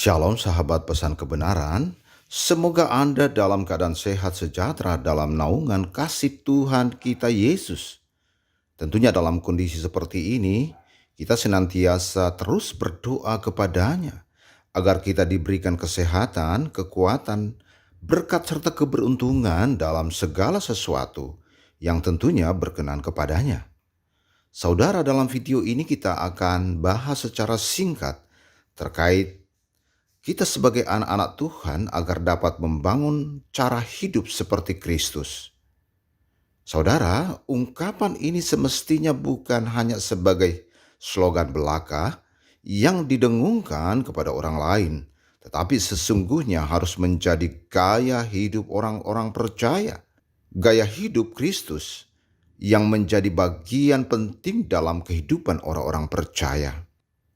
Shalom sahabat pesan kebenaran, semoga Anda dalam keadaan sehat sejahtera dalam naungan kasih Tuhan kita Yesus. Tentunya dalam kondisi seperti ini, kita senantiasa terus berdoa kepadanya agar kita diberikan kesehatan, kekuatan, berkat serta keberuntungan dalam segala sesuatu yang tentunya berkenan kepadanya. Saudara, dalam video ini kita akan bahas secara singkat terkait kita sebagai anak-anak Tuhan agar dapat membangun cara hidup seperti Kristus. Saudara, ungkapan ini semestinya bukan hanya sebagai slogan belaka yang didengungkan kepada orang lain, tetapi sesungguhnya harus menjadi gaya hidup orang-orang percaya, gaya hidup Kristus yang menjadi bagian penting dalam kehidupan orang-orang percaya.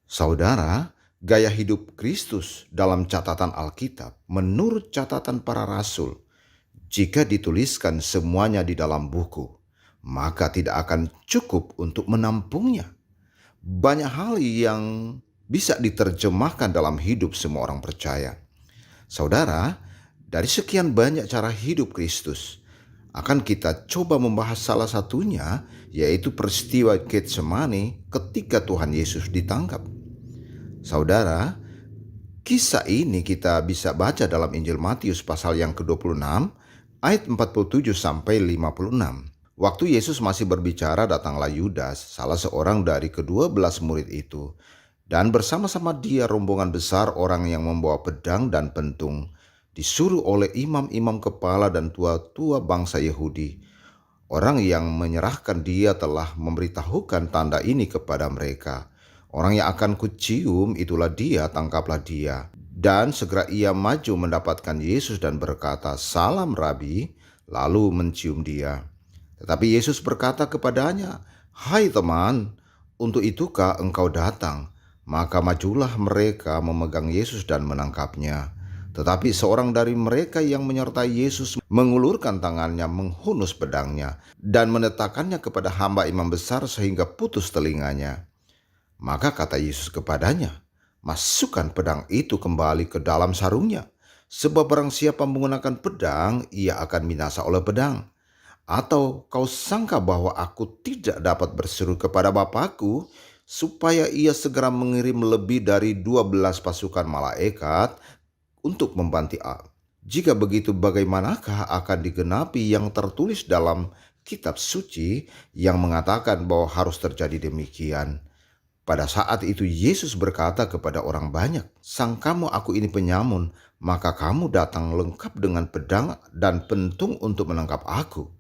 Saudara, gaya hidup Kristus dalam catatan Alkitab menurut catatan para rasul, jika dituliskan semuanya di dalam buku, maka tidak akan cukup untuk menampungnya. Banyak hal yang bisa diterjemahkan dalam hidup semua orang percaya. Saudara, dari sekian banyak cara hidup Kristus, akan kita coba membahas salah satunya, yaitu peristiwa Getsemani ketika Tuhan Yesus ditangkap. Saudara, kisah ini kita bisa baca dalam Injil Matius pasal yang ke-26 ayat 47 sampai 56. Waktu Yesus masih berbicara, datanglah Yudas, salah seorang dari ke-12 murid itu, dan bersama-sama dia rombongan besar orang yang membawa pedang dan pentung, disuruh oleh imam-imam kepala dan tua-tua bangsa Yahudi. Orang yang menyerahkan dia telah memberitahukan tanda ini kepada mereka. Orang yang akan kucium itulah dia, tangkaplah dia. Dan segera ia maju mendapatkan Yesus dan berkata, "Salam Rabi," lalu mencium dia. Tetapi Yesus berkata kepadanya, "Hai teman, untuk itukah engkau datang?" Maka majulah mereka memegang Yesus dan menangkapnya. Tetapi seorang dari mereka yang menyertai Yesus mengulurkan tangannya, menghunus pedangnya, dan menetakannya kepada hamba imam besar sehingga putus telinganya. Maka kata Yesus kepadanya, "Masukkan pedang itu kembali ke dalam sarungnya, sebab barang siapa menggunakan pedang, ia akan binasa oleh pedang. Atau kau sangka bahwa aku tidak dapat berseru kepada Bapakku, supaya ia segera mengirim lebih dari 12 pasukan malaikat untuk membantu aku? Jika begitu, bagaimanakah akan digenapi yang tertulis dalam kitab suci yang mengatakan bahwa harus terjadi demikian?" Pada saat itu Yesus berkata kepada orang banyak, "Sangkamu aku ini penyamun, maka kamu datang lengkap dengan pedang dan pentung untuk menangkap aku.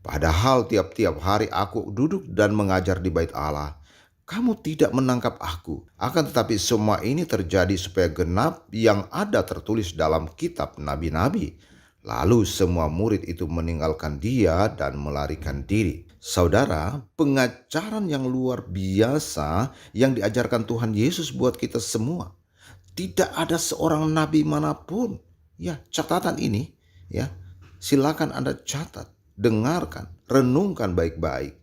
Padahal tiap-tiap hari aku duduk dan mengajar di bait Allah. Kamu tidak menangkap aku. Akan tetapi semua ini terjadi supaya genap yang ada tertulis dalam kitab nabi-nabi." Lalu semua murid itu meninggalkan dia dan melarikan diri. Saudara, pengajaran yang luar biasa yang diajarkan Tuhan Yesus buat kita semua. Tidak ada seorang nabi manapun. Ya, catatan ini, ya, silakan Anda catat, dengarkan, renungkan baik-baik.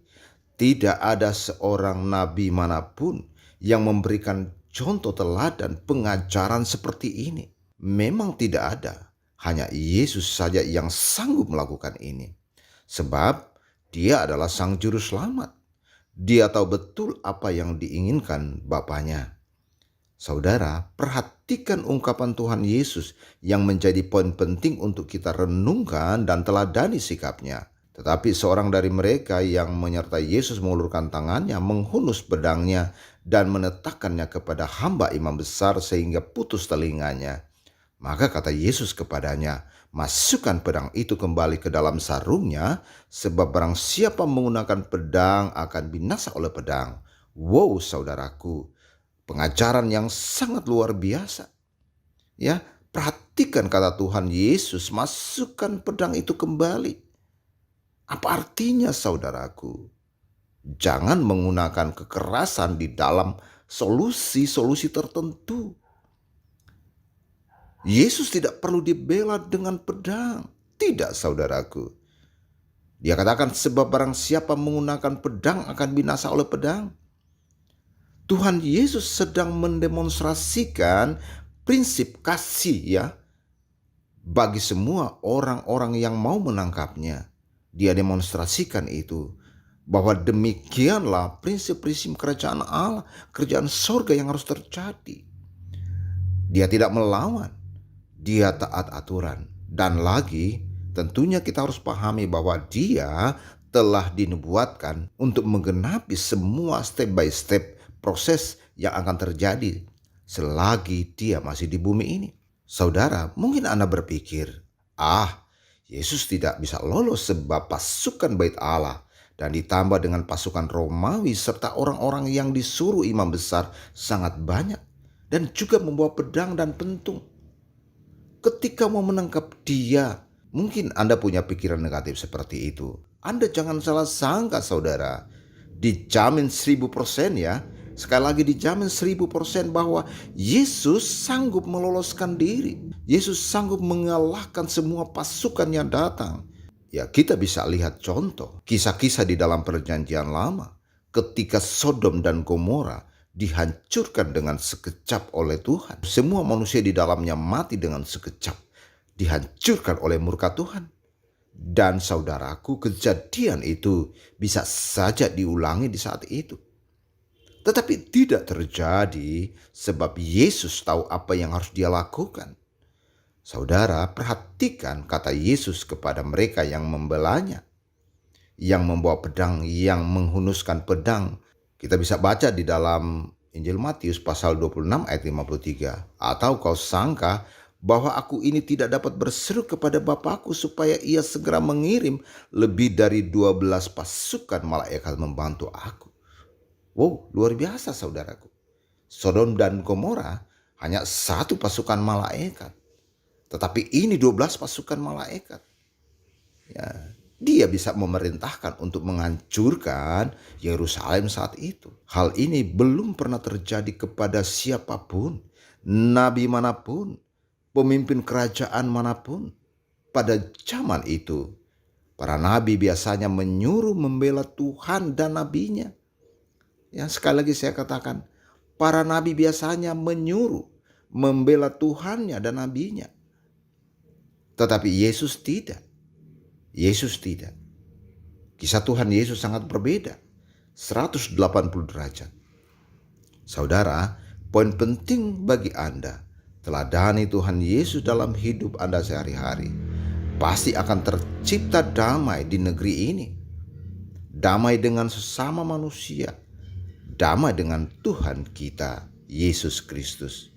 Tidak ada seorang nabi manapun yang memberikan contoh teladan pengajaran seperti ini. Memang tidak ada. Hanya Yesus saja yang sanggup melakukan ini. Sebab dia adalah Sang Juru Selamat. Dia tahu betul apa yang diinginkan Bapaknya. Saudara, perhatikan ungkapan Tuhan Yesus yang menjadi poin penting untuk kita renungkan dan teladani sikapnya. Tetapi seorang dari mereka yang menyertai Yesus mengulurkan tangannya, menghunus pedangnya, dan menetakannya kepada hamba imam besar sehingga putus telinganya. Maka kata Yesus kepadanya, "Masukkan pedang itu kembali ke dalam sarungnya, sebab barang siapa menggunakan pedang akan binasa oleh pedang." Wow, saudaraku, pengajaran yang sangat luar biasa. Ya, perhatikan kata Tuhan Yesus, "Masukkan pedang itu kembali." Apa artinya, saudaraku? Jangan menggunakan kekerasan di dalam solusi-solusi tertentu. Yesus tidak perlu dibela dengan pedang. Tidak, saudaraku. Dia katakan, sebab barang siapa menggunakan pedang akan binasa oleh pedang. Tuhan Yesus sedang mendemonstrasikan prinsip kasih ya bagi semua orang-orang yang mau menangkapnya. Dia demonstrasikan itu, bahwa demikianlah prinsip-prinsip kerajaan Allah, kerajaan sorga yang harus terjadi. Dia tidak melawan, dia taat aturan. Dan lagi, tentunya kita harus pahami bahwa dia telah dinubuatkan untuk menggenapi semua step by step proses yang akan terjadi selagi dia masih di bumi ini. Saudara, mungkin Anda berpikir, Yesus tidak bisa lolos sebab pasukan bait Allah dan ditambah dengan pasukan Romawi serta orang-orang yang disuruh imam besar sangat banyak dan juga membawa pedang dan pentung. Ketika mau menangkap dia, mungkin Anda punya pikiran negatif seperti itu. Anda jangan salah sangka, saudara. Dijamin 1000% ya. Sekali lagi dijamin 1000% bahwa Yesus sanggup meloloskan diri. Yesus sanggup mengalahkan semua pasukan yang datang. Ya, kita bisa lihat contoh kisah-kisah di dalam perjanjian lama. Ketika Sodom dan Gomora dihancurkan dengan sekejap oleh Tuhan. Semua manusia di dalamnya mati dengan sekejap. Dihancurkan oleh murka Tuhan. Dan saudaraku, kejadian itu bisa saja diulangi di saat itu. Tetapi tidak terjadi sebab Yesus tahu apa yang harus dia lakukan. Saudara, perhatikan kata Yesus kepada mereka yang membelanya, yang membawa pedang, yang menghunuskan pedang. Kita bisa baca di dalam Injil Matius pasal 26 ayat 53. Atau kau sangka bahwa aku ini tidak dapat berseru kepada Bapakku supaya ia segera mengirim lebih dari 12 pasukan malaikat membantu aku. Wow, luar biasa saudaraku. Sodom dan Gomora hanya satu pasukan malaikat. Tetapi ini 12 pasukan malaikat. Ya, dia bisa memerintahkan untuk menghancurkan Yerusalem saat itu. Hal ini belum pernah terjadi kepada siapapun, nabi manapun, pemimpin kerajaan manapun. Pada zaman itu, para nabi biasanya menyuruh membela Tuhan dan nabinya. Yang sekali lagi saya katakan, para nabi biasanya menyuruh membela Tuhannya dan nabinya. Tetapi Yesus tidak. Yesus tidak. Kisah Tuhan Yesus sangat berbeda. 180 derajat. Saudara, poin penting bagi Anda, teladani Tuhan Yesus dalam hidup Anda sehari-hari. Pasti akan tercipta damai di negeri ini. Damai dengan sesama manusia. Damai dengan Tuhan kita, Yesus Kristus.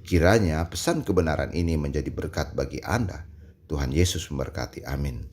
Kiranya pesan kebenaran ini menjadi berkat bagi Anda. Tuhan Yesus memberkati. Amin.